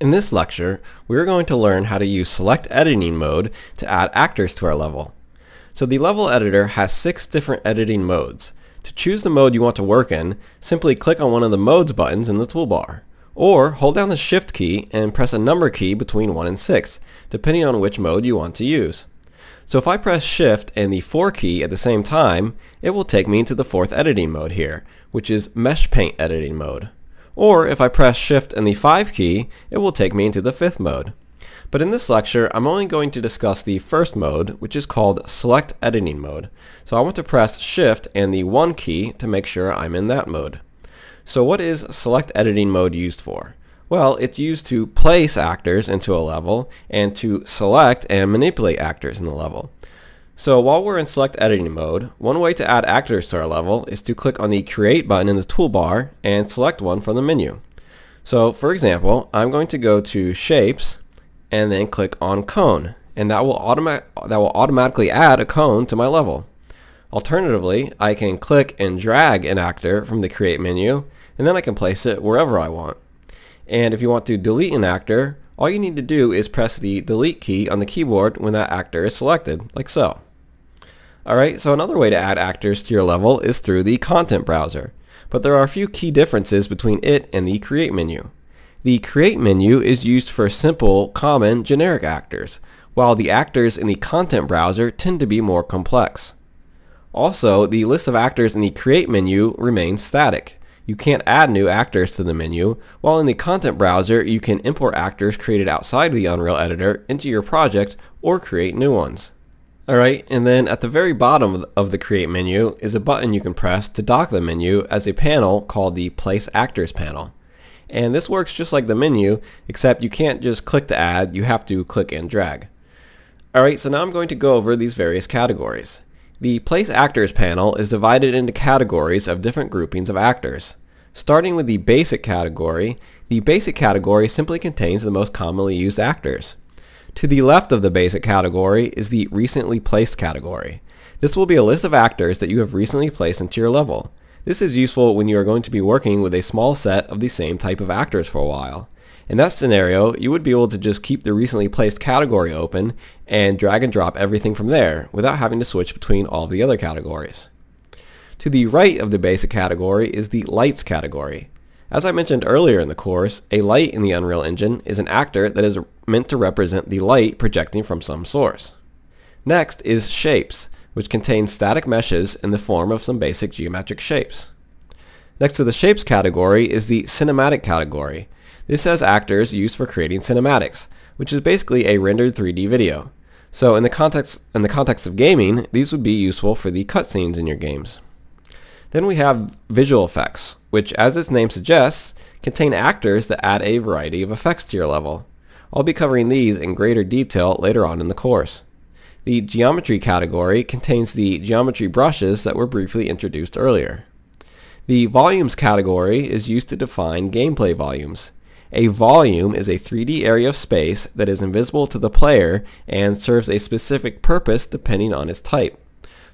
In this lecture, we are going to learn how to use select editing mode to add actors to our level. So the level editor has 6 different editing modes. To choose the mode you want to work in, simply click on one of the modes buttons in the toolbar, or hold down the shift key and press a number key between 1 and 6, depending on which mode you want to use. So if I press shift and the 4 key at the same time, it will take me into the 4th editing mode here, which is mesh paint editing mode. Or if I press shift and the 5 key, it will take me into the 5th mode. But in this lecture, I'm only going to discuss the first mode, which is called select editing mode. So I want to press shift and the 1 key to make sure I'm in that mode. So what is select editing mode used for? Well, it's used to place actors into a level and to select and manipulate actors in the level. So while we're in select editing mode, one way to add actors to our level is to click on the create button in the toolbar and select one from the menu. So for example, I'm going to go to shapes and then click on cone, and that will automatically add a cone to my level. Alternatively, I can click and drag an actor from the create menu, and then I can place it wherever I want. And if you want to delete an actor, all you need to do is press the delete key on the keyboard when that actor is selected, like so. Alright, so another way to add actors to your level is through the content browser, but there are a few key differences between it and the create menu. The create menu is used for simple, common, generic actors, while the actors in the content browser tend to be more complex. Also, the list of actors in the create menu remains static. You can't add new actors to the menu, while in the content browser you can import actors created outside the Unreal Editor into your project or create new ones. Alright, and then at the very bottom of the create menu is a button you can press to dock the menu as a panel called the Place Actors panel. And this works just like the menu, except you can't just click to add, you have to click and drag. Alright, so now I'm going to go over these various categories. The Place Actors panel is divided into categories of different groupings of actors. Starting with the basic category simply contains the most commonly used actors. To the left of the basic category is the recently placed category. This will be a list of actors that you have recently placed into your level. This is useful when you are going to be working with a small set of the same type of actors for a while. In that scenario, you would be able to just keep the recently placed category open and drag and drop everything from there without having to switch between all of the other categories. To the right of the basic category is the lights category. As I mentioned earlier in the course, a light in the Unreal Engine is an actor that is meant to represent the light projecting from some source. Next is shapes, which contains static meshes in the form of some basic geometric shapes. Next to the shapes category is the cinematic category. This has actors used for creating cinematics, which is basically a rendered 3D video. So in the context of gaming, these would be useful for the cutscenes in your games. Then we have visual effects, which, as its name suggests, contain actors that add a variety of effects to your level. I'll be covering these in greater detail later on in the course. The geometry category contains the geometry brushes that were briefly introduced earlier. The volumes category is used to define gameplay volumes. A volume is a 3D area of space that is invisible to the player and serves a specific purpose depending on its type.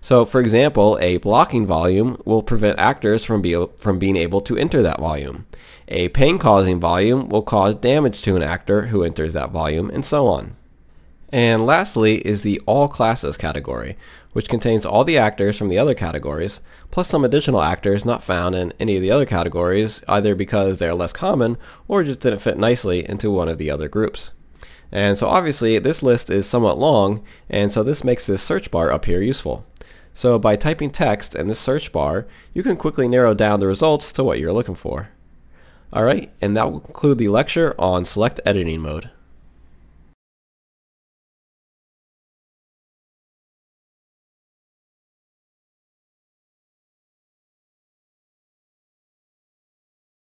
So for example, a blocking volume will prevent actors from being able to enter that volume. A pain-causing volume will cause damage to an actor who enters that volume, and so on. And lastly is the all classes category, which contains all the actors from the other categories, plus some additional actors not found in any of the other categories, either because they are less common or just didn't fit nicely into one of the other groups. And so obviously this list is somewhat long, and so this makes this search bar up here useful. So by typing text in this search bar, you can quickly narrow down the results to what you're looking for. Alright, and that will conclude the lecture on select editing mode.